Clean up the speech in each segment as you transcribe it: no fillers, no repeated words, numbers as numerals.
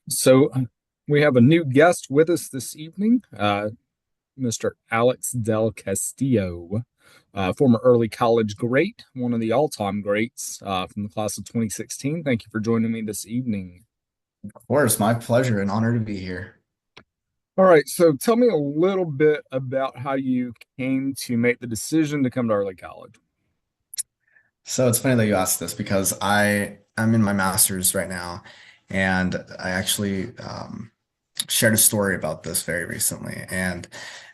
So we have a new guest with us this evening, Mr. Alex Del Castillo, former early college great, one of the all-time greats from the class of 2016. Thank you for joining me this evening. Of course, my pleasure and honor to be here. All right, so tell me a little bit about how you came to make the decision to come to early college. So it's funny that you asked this because I'm in my master's right now, and I actually shared a story about this very recently. And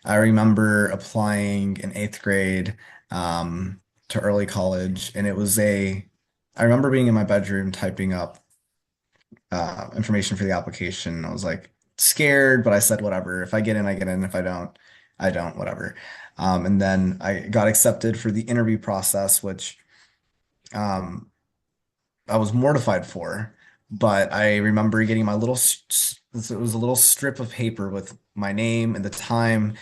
I remember applying in eighth grade to early college, and I remember being in my bedroom typing up information for the application. I was like scared, but I said whatever. If I get in, I get in. If I don't, I don't. Whatever. And then I got accepted for the interview process, which um, I was mortified for, but I remember getting my it was a little strip of paper with my name and the time,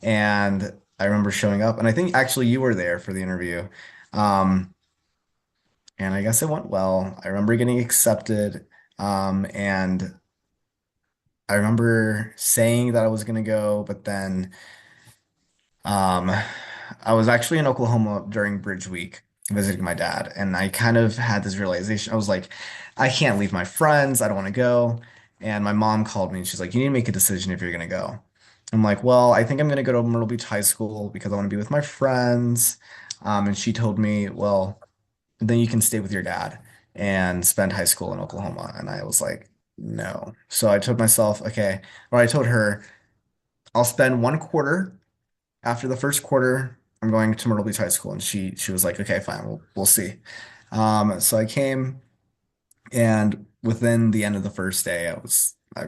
and I remember showing up, and I think actually you were there for the interview, um, and I guess it went well. I remember getting accepted, and I remember saying that I was gonna go, but then Um, I was actually in Oklahoma during Bridge Week visiting my dad, and I kind of had this realization. I was like, I can't leave my friends. I don't want to go. And my mom called me and she's like, you need to make a decision if you're going to go. I'm like, well, I think I'm going to go to Myrtle Beach High School because I want to be with my friends. And she told me, well, then you can stay with your dad and spend high school in Oklahoma. And I was like, no. So I told myself, okay, or I told her, I'll spend one quarter after the first quarter, I'm going to Myrtle Beach High School, and she was like, okay, fine, we'll see. So I came, and within the end of the first day, I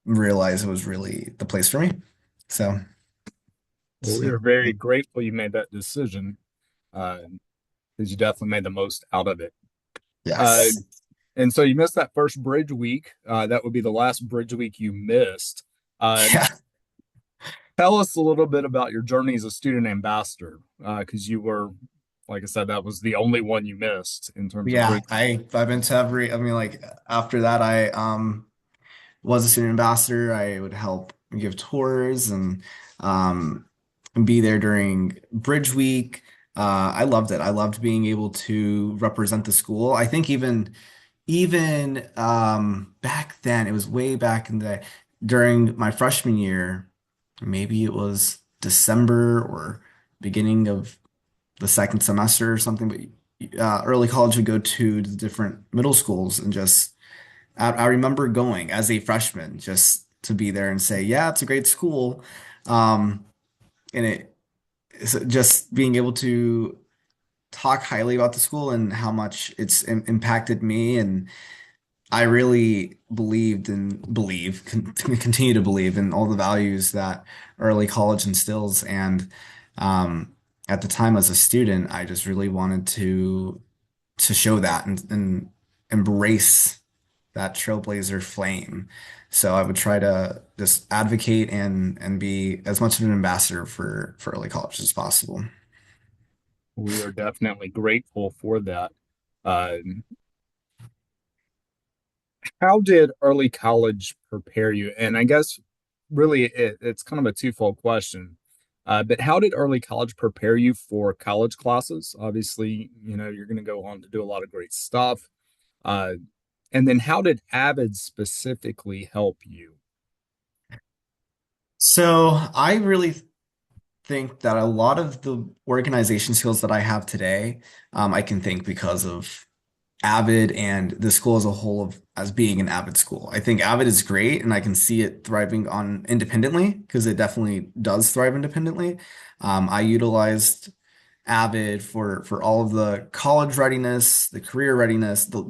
realized it was really the place for me. So, Well, so we are very grateful you made that decision because you definitely made the most out of it. Uh, yes, and so you missed that first bridge week. That would be the last bridge week you missed. Uh, yeah, Tell us a little bit about your journey as a student ambassador, because you were, like I said, that was the only one you missed in terms of yeah. bridge. I've been to every. I mean, like after that, I was a student ambassador. I would help give tours um, and be there during Bridge Week. I loved it. I loved being able to represent the school. I think even back then, it was way back in the during my freshman year, maybe it was December or beginning of the second semester or something. But early college would go to the different middle schools and just I remember going as a freshman just to be there and say, yeah, it's a great school. And it's just being able to talk highly about the school and how much it's impacted me. And I really believed and continue to believe in all the values that early college instills. And um, at the time as a student, I just really wanted to show that and embrace that trailblazer flame. So I would try to just advocate and be as much of an ambassador for early college as possible. We are definitely grateful for that. Uh, how did early college prepare you? And I guess really it's kind of a twofold question. But how did early college prepare you for college classes? Obviously, you're going to go on to do a lot of great stuff. Uh, and then how did Avid specifically help you? So I really think that a lot of the organization skills that I have today, I can think because of Avid and the school as a whole of as being an Avid school. I think Avid is great and I can see it thriving on independently because it definitely does thrive independently. I utilized Avid for all of the college readiness, the career readiness, the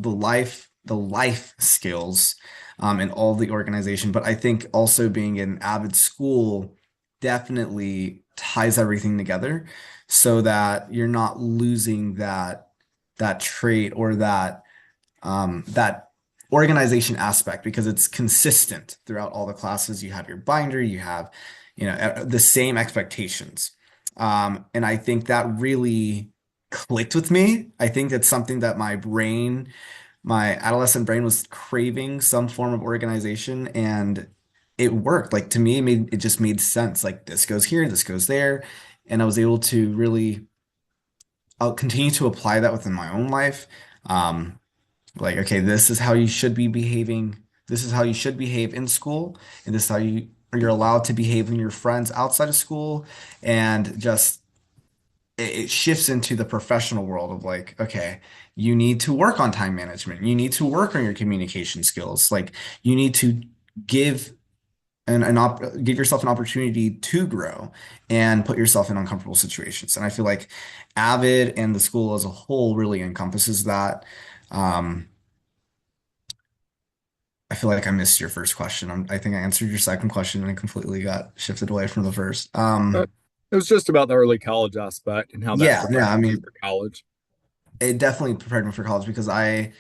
life skills, and all the organization. But I think also being an Avid school definitely ties everything together so that you're not losing that trait or that organization aspect because it's consistent throughout all the classes. You have your binder, you have, the same expectations. And I think that really clicked with me. I think that's something that my brain my adolescent brain was craving some form of organization, and it worked. Like to me, it just made sense. Like this goes here, this goes there, and I was able to really, I'll continue to apply that within my own life. Um, like, okay, this is how you should be behaving. This is how you should behave in school, and this is how you're allowed to behave when your friends outside of school, and just it shifts into the professional world of like, okay, you need to work on time management. You need to work on your communication skills. Like, you need to give give yourself an opportunity to grow and put yourself in uncomfortable situations. And I feel like Avid and the school as a whole really encompasses that. Um, I feel like I missed your first question. I think I answered your second question and I completely got shifted away from the first. Uh, it was just about the early college aspect and how that Yeah, I prepared you mean, for college. it definitely prepared me for college because I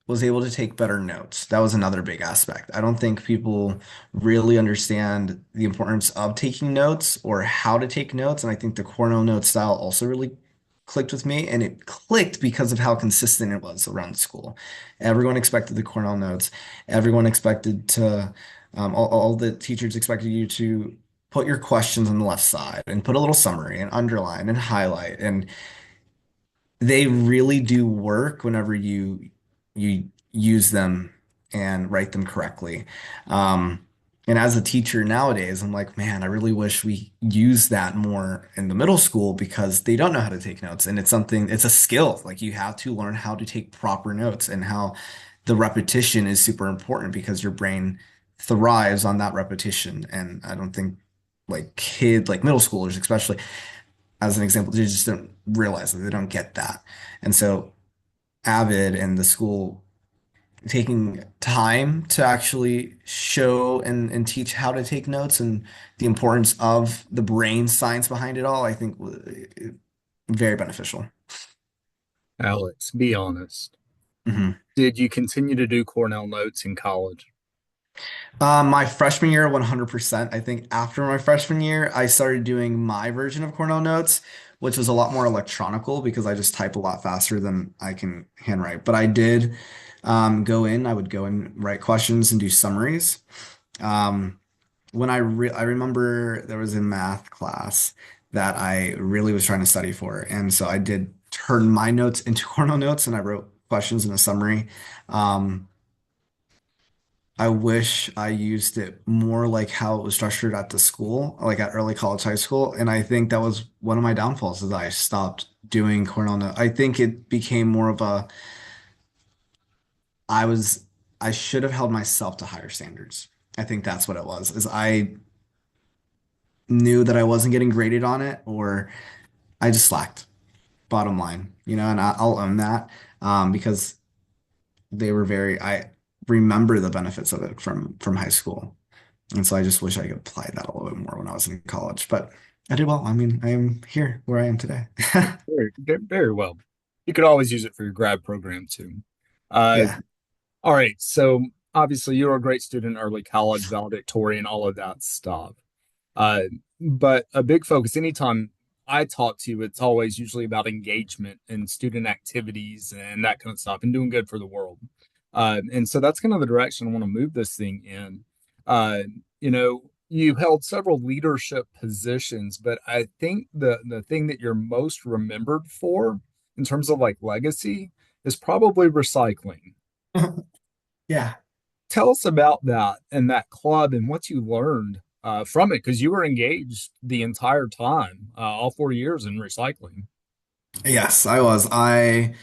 was able to take better notes. That was another big aspect. I don't think people really understand the importance of taking notes or how to take notes. And I think the Cornell note style also really clicked with me. And it clicked because of how consistent it was around the school. Everyone expected the Cornell notes. Everyone expected to, all the teachers expected you to put your questions on the left side and put a little summary and underline and highlight. And they really do work whenever you use them and write them correctly. Um, and as a teacher nowadays, I'm like, man, I really wish we use that more in the middle school because they don't know how to take notes. And it's a skill. Like you have to learn how to take proper notes and how the repetition is super important because your brain thrives on that repetition. And I don't think like middle schoolers, especially as an example, they just don't realize that they don't get that. And so Avid and the school taking time to actually show and teach how to take notes and the importance of the brain science behind it all, I think very beneficial. Alex, be honest. Mhm. Did you continue to do Cornell notes in college? My freshman year, 100%. I think after my freshman year, I started doing my version of Cornell Notes, which was a lot more electronical because I just type a lot faster than I can handwrite. But I did I would go and write questions and do summaries. Um, I remember there was a math class that I really was trying to study for. And so I did turn my notes into Cornell Notes and I wrote questions in a summary. Um, I wish I used it more like how it was structured at the school, like at early college, high school. And I think that was one of my downfalls is I stopped doing Cornell Note. I think it became more of a, I was, I should have held myself to higher standards. I think that's what it was, is I knew that I wasn't getting graded on it or I just slacked, bottom line, and I'll own that because they were I remember the benefits of it from high school. And so I just wish I could apply that a little bit more when I was in college. But I did well. I mean, I am here where I am today. Very well. You could always use it for your grad program too. Uh, Yeah. all right. So obviously you were a great student, early college, valedictorian, all of that stuff. Uh, but a big focus, anytime I talk to you, it's always usually about engagement and student activities and that kind of stuff and doing good for the world. And so that's kind of the direction I want to move this thing in. Uh, you held several leadership positions, but I think the thing that you're most remembered for in terms of like legacy is probably recycling. Yeah. Tell us about that and that club and what you learned from it because you were engaged the entire time, all 4 years in recycling. Yes, I was. I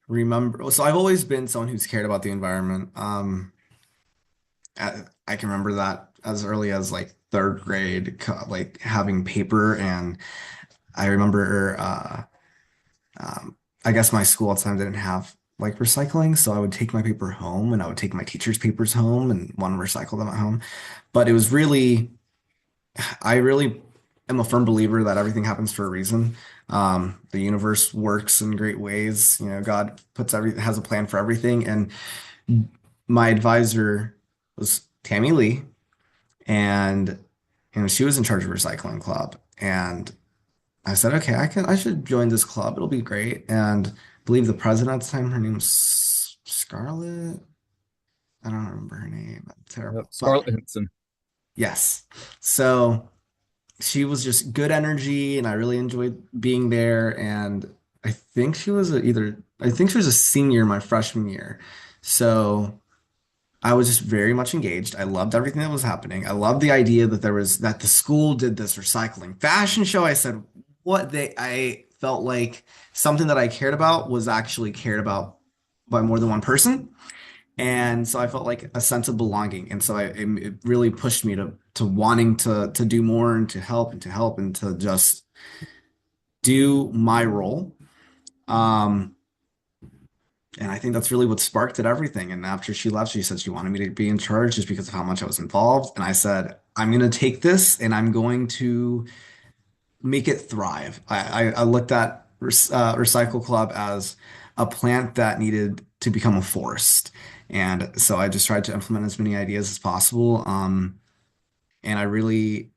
remember. So I've always been someone who's cared about the environment. I can remember that as early as like third grade, like having paper. And I remember, I guess my school at the time didn't have like recycling. So I would take my paper home and I would take my teacher's papers home and want to recycle them at home. But it was really, I really am a firm believer that everything happens for a reason. The universe works in great ways. God has a plan for everything. And my advisor was Tammy Lee, and she was in charge of recycling club. And I said, okay, I should join this club. It'll be great. And I believe the president at the time, her name was Scarlett. I don't remember her name. I'm Yep, terrible. But Scarlett Henson. yes. So she was just good energy and I really enjoyed being there. And I think she was I think she was a senior my freshman year. So I was just very much engaged. I loved everything that was happening. I loved the idea that that the school did this recycling fashion show. I said, I felt like something that I cared about was actually cared about by more than one person. And so I felt like a sense of belonging. And so it really pushed me to wanting to do more and to help and to just do my role. Um, and I think that's really what sparked it everything. And after she left, she said she wanted me to be in charge just because of how much I was involved. And I said, I'm going to take this and I'm going to make it thrive. I looked at Recycle Club as a plant that needed to become a forest. And so I just tried to implement as many ideas as possible. And I really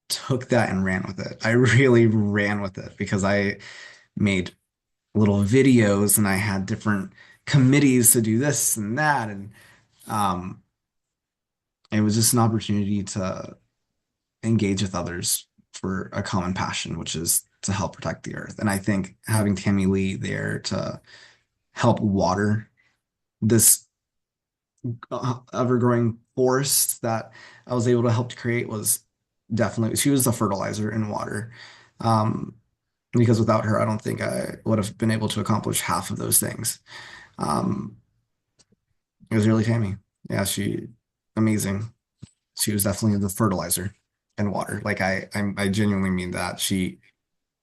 took that and ran with it. I really ran with it because I made little videos and I had different committees to do this and that. And um, it was just an opportunity to engage with others for a common passion, which is to help protect the earth. And I think having Tammy Lee there to help water this ever-growing forest that I was able to help to create was definitely, she was the fertilizer in water. Um, because without her, I don't think I would have been able to accomplish half of those things. Um, it was really Tammy. Yeah, amazing. She was definitely the fertilizer and water. Like I genuinely mean that. She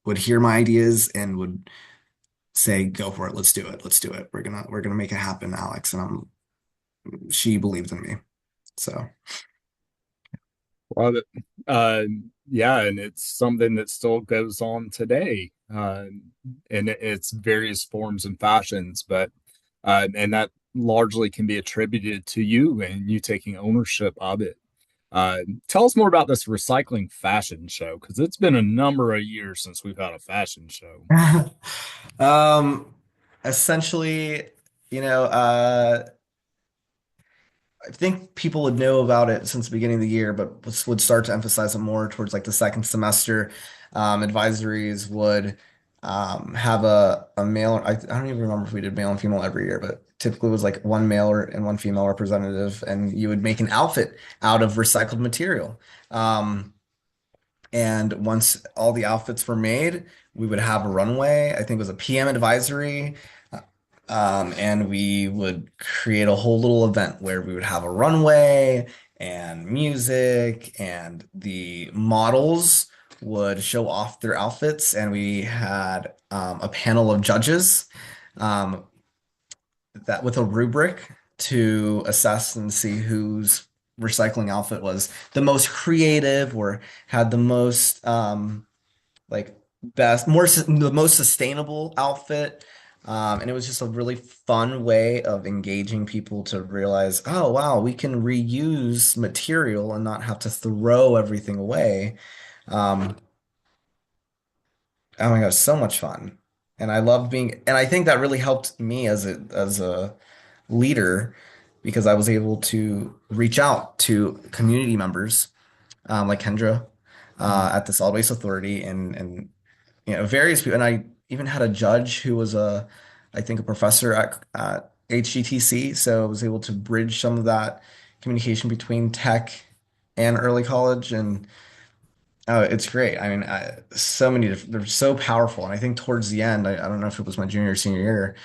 would hear my ideas and would say, "Go for it. Let's do it. Let's do it. We're gonna make it happen, Alex." And she believed in me. So Love it. Uh, yeah, and it's something that still goes on today, in its various forms and fashions. But and that largely can be attributed to you and you taking ownership of it. Tell us more about this recycling fashion show because it's been a number of years since we've had a fashion show. um essentially, you know, I think people would know about it since the beginning of the year, but would start to emphasize it more towards like the second semester. Advisories would have a male. I don't even remember if we did male and female every year, but typically it was like one male and one female representative, and you would make an outfit out of recycled material. Um, and once all the outfits were made, we would have a runway. I think it was a PM advisory. And we would create a whole little event where we would have a runway and music, and the models would show off their outfits. And we had a panel of judges um, that with a rubric to assess and see whose recycling outfit was the most creative or had the most like the most sustainable outfit. And it was just a really fun way of engaging people to realize, oh, wow, we can reuse material and not have to throw everything away. Um, oh my gosh, so much fun. And I love and I think that really helped me as a leader because I was able to reach out to community members like Kendra at the Solid Waste Authority and various people. And I even had a judge who was I think, a professor at HGTC. So I was able to bridge some of that communication between tech and early college. And it's great. I mean, so many, they're so powerful. And I think towards the end, I don't know if it was my junior or senior year,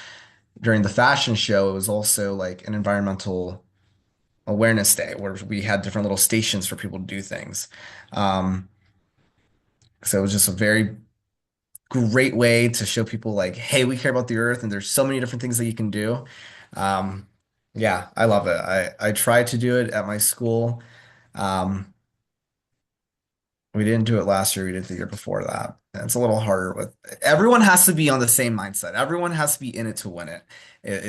during the fashion show, it was also like an environmental awareness day where we had different little stations for people to do things. Um, so it was just a very great way to show people like, hey, we care about the earth and there's so many different things that you can do. Um, yeah, I love it. I tried to do it at my school. Um, we didn't do it last year. We did it the year before that. And it's a little harder with everyone has to be on the same mindset. Everyone has to be in it to win it. Is